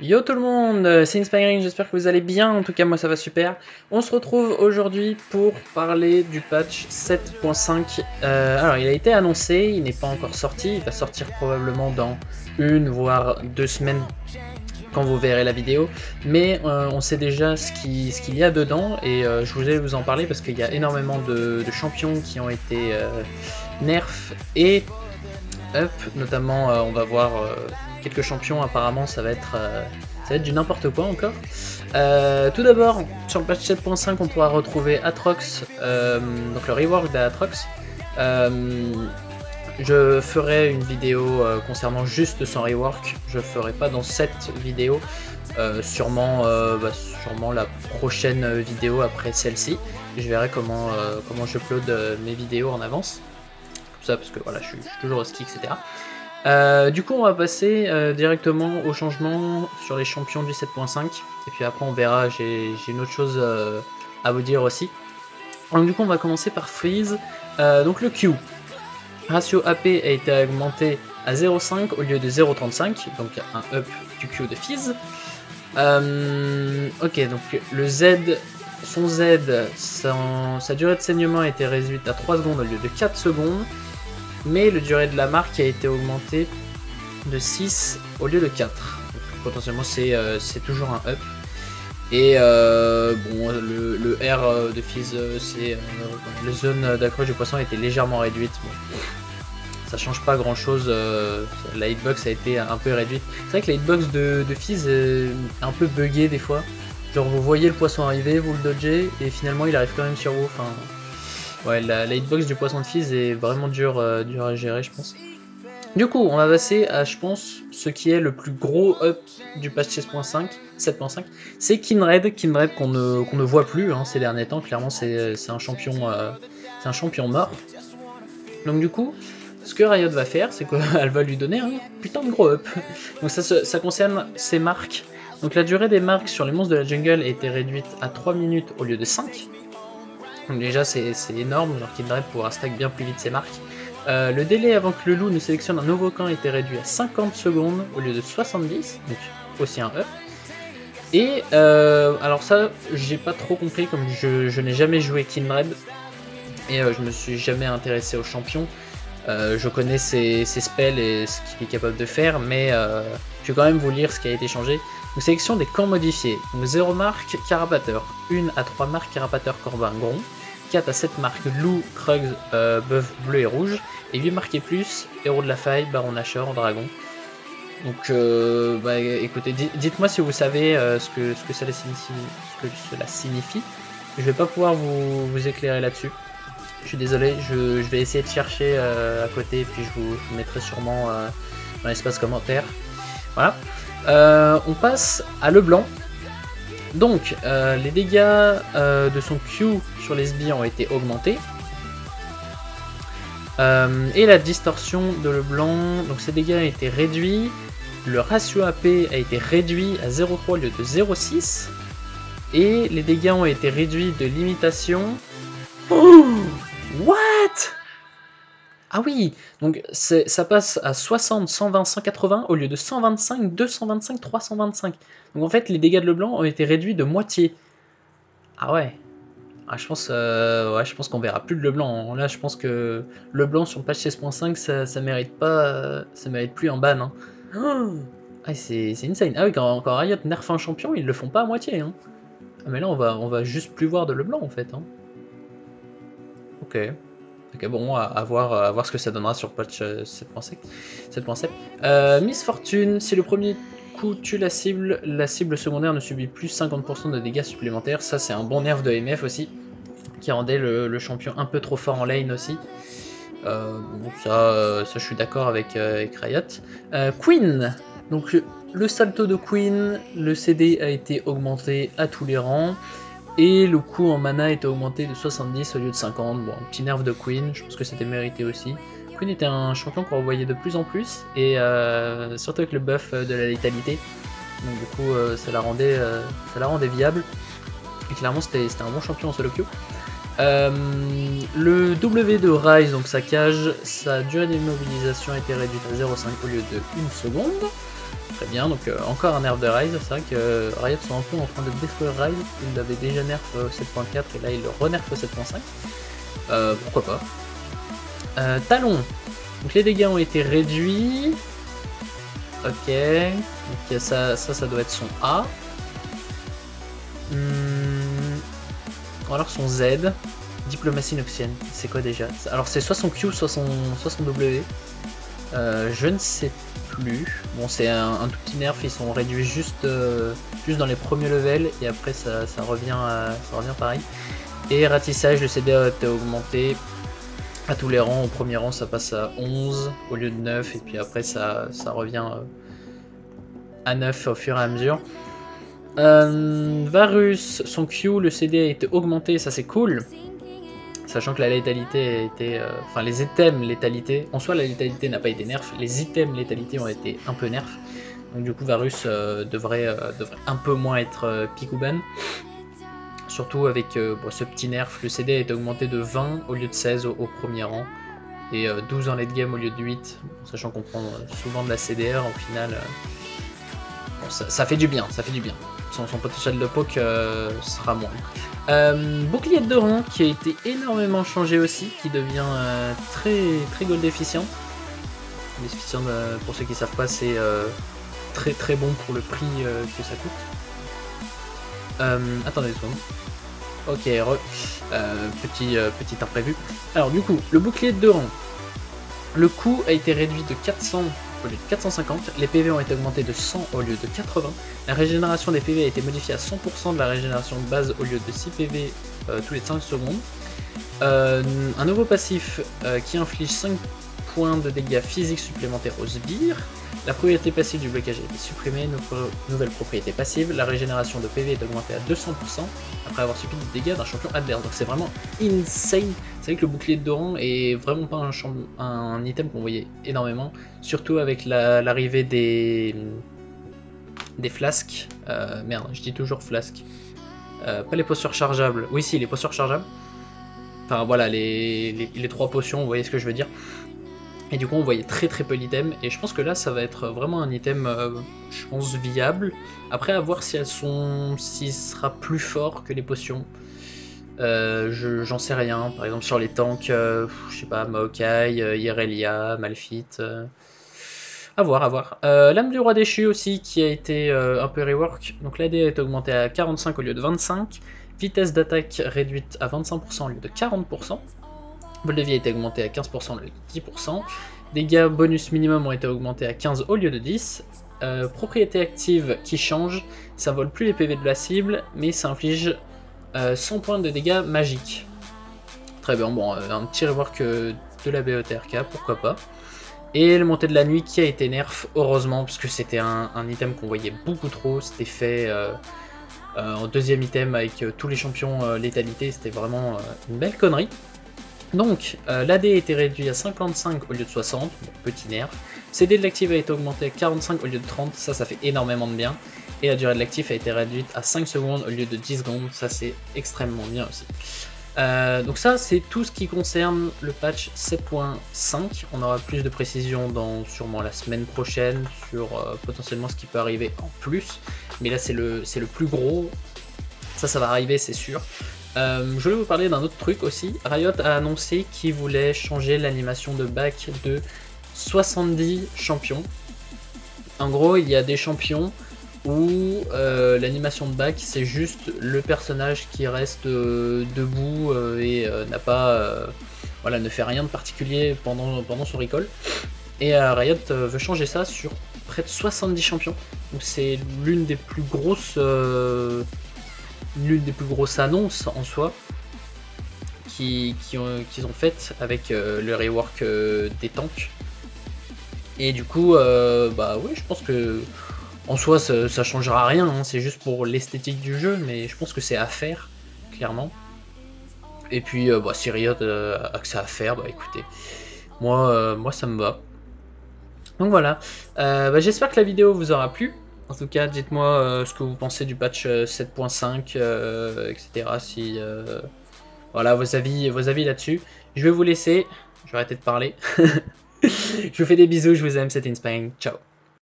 Yo tout le monde, c'est Inspiring, j'espère que vous allez bien, en tout cas moi ça va super. On se retrouve aujourd'hui pour parler du patch 7.5. Alors il a été annoncé, il n'est pas encore sorti, il va sortir probablement dans 1 voire 2 semaines quand vous verrez la vidéo. Mais on sait déjà ce qu'il y a dedans et je voulais vous en parler parce qu'il y a énormément de champions qui ont été nerfs et up, notamment on va voir quelques champions, apparemment ça va être du n'importe quoi encore. Tout d'abord, sur le patch 7.5 on pourra retrouver Atrox, donc le rework d'Atrox. Je ferai une vidéo concernant juste son rework, je ferai pas dans cette vidéo, sûrement la prochaine vidéo après celle-ci. Je verrai comment j'upload mes vidéos en avance. Ça parce que voilà, je suis toujours au ski, etc. Du coup, on va passer directement au changement sur les champions du 7.5. Et puis après, on verra, j'ai une autre chose à vous dire aussi. Donc du coup, on va commencer par Freeze. Donc le Q. Ratio AP a été augmenté à 0.5 au lieu de 0.35. Donc un up du Q de Fizz. Ok, donc le Z... Son Z, sa durée de saignement a été réduite à 3 secondes au lieu de 4 secondes. Mais le durée de la marque a été augmenté de 6 au lieu de 4. Donc, potentiellement c'est toujours un up. Et bon, le R de Fizz, c'est la zone d'accroche du poisson a été légèrement réduite. Bon, ça change pas grand chose, la hitbox a été un peu réduite. C'est vrai que la hitbox de Fizz est un peu buggée des fois. Genre vous voyez le poisson arriver, vous le dodgez et finalement il arrive quand même sur vous. Enfin, ouais, la hitbox du poisson de Fizz est vraiment dur à gérer, je pense. Du coup, on va passer à, je pense, ce qui est le plus gros up du patch 7.5, c'est Kindred qu'on ne voit plus ces derniers temps. Clairement, c'est un champion mort. Donc du coup, ce que Riot va faire, c'est qu'elle va lui donner un putain de gros up. Donc ça concerne ses marques. Donc la durée des marques sur les monstres de la jungle a été réduite à 3 minutes au lieu de 5. Donc déjà c'est énorme, genre Kindred pourra stack bien plus vite ses marques. Le délai avant que le loup ne sélectionne un nouveau camp a été réduit à 50 secondes au lieu de 70, donc aussi un up. Et alors ça j'ai pas trop compris, comme je n'ai jamais joué Kindred et je me suis jamais intéressé aux champions. Je connais ses spells et ce qu'il est capable de faire, mais je vais quand même vous lire ce qui a été changé. Donc sélection des camps modifiés. Donc 0 marque carapateur, 1 à 3 marques carapateur corbin gron, 4 à 7 marques loup, krugs, bœuf bleu et rouge, et 8 marques et plus, héros de la faille, baron nashor, dragon. Donc bah, écoutez, dites-moi si vous savez ce que cela signifie. Je vais pas pouvoir vous éclairer là-dessus. Je suis désolé, je vais essayer de chercher à côté et puis je vous mettrai sûrement dans l'espace commentaire. Voilà. On passe à Leblanc. Donc, les dégâts de son Q sur les sbires ont été augmentés. Et la distorsion de Leblanc, donc ses dégâts ont été réduits. Le ratio AP a été réduit à 0.3 au lieu de 0.6. Et les dégâts ont été réduits de limitation. Oh, what? Ah oui, donc ça passe à 60, 120, 180 au lieu de 125, 225, 325. Donc en fait, les dégâts de Leblanc ont été réduits de moitié. Ah ouais. Ah, je pense qu'on verra plus de Leblanc. Là, je pense que Leblanc sur le patch 16.5, ça mérite pas, ça mérite plus un ban. Hein. Oh, ah, c'est insane. Ah oui, quand Riot nerf un champion, ils le font pas à moitié. Hein. Ah mais là, on va juste plus voir de Leblanc en fait. Hein. Ok. Ok, bon, à voir ce que ça donnera sur patch 7.7. Miss Fortune, si le premier coup tue la cible secondaire ne subit plus 50% de dégâts supplémentaires. Ça, c'est un bon nerf de MF aussi, qui rendait le champion un peu trop fort en lane aussi. Bon, ça je suis d'accord avec Riot. Queen, donc le salto de Queen, le CD a été augmenté à tous les rangs. Et le coût en mana était augmenté de 70 au lieu de 50. Bon, un petit nerf de Queen, je pense que c'était mérité aussi. Queen était un champion qu'on revoyait de plus en plus, et surtout avec le buff de la létalité. Donc du coup, ça la rendait viable. Et clairement, c'était un bon champion en solo queue. Le W de Rise, donc sa cage, sa durée d'immobilisation a été réduite à 0.5 au lieu de 1 seconde. Très bien, donc encore un nerf de Rise. C'est vrai que Riot sont un peu en train de détruire Rise. Ils l'avaient déjà nerf 7.4 et là ils le re-nerf 7.5. Pourquoi pas. Talon. Donc les dégâts ont été réduits. Ok. Donc ça doit être son A. Ou alors son Z. Diplomatie noxienne. C'est quoi déjà? Alors c'est soit son Q, soit son W. Je ne sais plus. Bon, c'est un tout petit nerf, ils sont réduits juste dans les premiers levels et après ça revient pareil. Et ratissage, le CD a été augmenté à tous les rangs. Au premier rang, ça passe à 11 au lieu de 9 et puis après ça revient à 9 au fur et à mesure. Varus, son Q, le CD a été augmenté, ça c'est cool. Sachant que la létalité a été... Enfin, les items létalité... En soi, la létalité n'a pas été nerf. Les items létalité ont été un peu nerf. Donc du coup, Varus devrait un peu moins être pick ou ban. Surtout avec ce petit nerf. Le CD a été augmenté de 20 au lieu de 16 au premier rang. Et 12 en late game au lieu de 8. Sachant qu'on prend souvent de la CDR, au final... Bon, ça fait du bien, ça fait du bien. Son potentiel de poke sera moins. Bouclier de rang qui a été énormément changé aussi, qui devient très gold efficient. Efficient, pour ceux qui ne savent pas, c'est très bon pour le prix que ça coûte. Attendez une seconde. Ok, petit imprévu. Alors du coup, le bouclier de rang, le coût a été réduit de 400 au lieu de 450, les PV ont été augmentés de 100 au lieu de 80, la régénération des PV a été modifiée à 100% de la régénération de base au lieu de 6 PV tous les 5 secondes. Un nouveau passif qui inflige 5 points de dégâts physiques supplémentaires aux sbires. La propriété passive du blocage a été supprimée, nouvelle propriété passive, la régénération de PV est augmentée à 200% après avoir subi des dégâts d'un champion adverse. Donc c'est vraiment insane. C'est vrai que le bouclier de rang est vraiment pas un item qu'on voyait énormément, surtout avec l'arrivée des flasques. Merde, je dis toujours flasques. Pas les potions rechargeables. Oui, si, les potions rechargeables. Enfin voilà, les 3 potions, vous voyez ce que je veux dire. Et du coup on voyait très peu d'items, et je pense que là ça va être vraiment un item, je pense, viable. Après à voir si s'il sera plus fort que les potions. J'en sais rien, par exemple sur les tanks, je sais pas, Maokai, Irelia, Malphite, à voir. L'âme du roi déchu aussi qui a été un peu rework, donc l'AD est augmenté à 45 au lieu de 25, vitesse d'attaque réduite à 25% au lieu de 40%. Vol de vie a été augmenté à 15% au lieu de 10%. Dégâts bonus minimum ont été augmentés à 15 au lieu de 10. Propriété active qui change, ça vole plus les PV de la cible, mais ça inflige 100 points de dégâts magiques. Très bien, bon, un petit rework de la BETRK, pourquoi pas. Et le montée de la nuit qui a été nerf, heureusement, parce que c'était un item qu'on voyait beaucoup trop. C'était fait en deuxième item avec tous les champions létalité, c'était vraiment une belle connerie. Donc, l'AD a été réduit à 55 au lieu de 60, bon, petit nerf. CD de l'actif a été augmenté à 45 au lieu de 30, ça fait énormément de bien. Et la durée de l'actif a été réduite à 5 secondes au lieu de 10 secondes, ça c'est extrêmement bien aussi. Donc ça c'est tout ce qui concerne le patch 7.5, on aura plus de précision dans sûrement la semaine prochaine sur potentiellement ce qui peut arriver en plus. Mais là c'est le plus gros, ça va arriver c'est sûr. Je voulais vous parler d'un autre truc aussi. Riot a annoncé qu'il voulait changer l'animation de back de 70 champions. En gros, il y a des champions où l'animation de back c'est juste le personnage qui reste debout et n'a pas, voilà, ne fait rien de particulier pendant son recall. Et Riot veut changer ça sur près de 70 champions. Donc c'est l'une des plus grosses annonces en soi qu'ils ont faites avec le rework des tanks. Et du coup, bah oui, je pense que en soi ça changera rien, hein, c'est juste pour l'esthétique du jeu, mais je pense que c'est à faire, clairement. Et puis bah, si Riot a que ça à faire, bah écoutez, moi ça me va. Donc voilà, bah, j'espère que la vidéo vous aura plu. En tout cas, dites-moi ce que vous pensez du patch 7.5, etc. Si voilà vos avis là-dessus. Je vais vous laisser, je vais arrêter de parler. Je vous fais des bisous, je vous aime, c'était Inspain, ciao.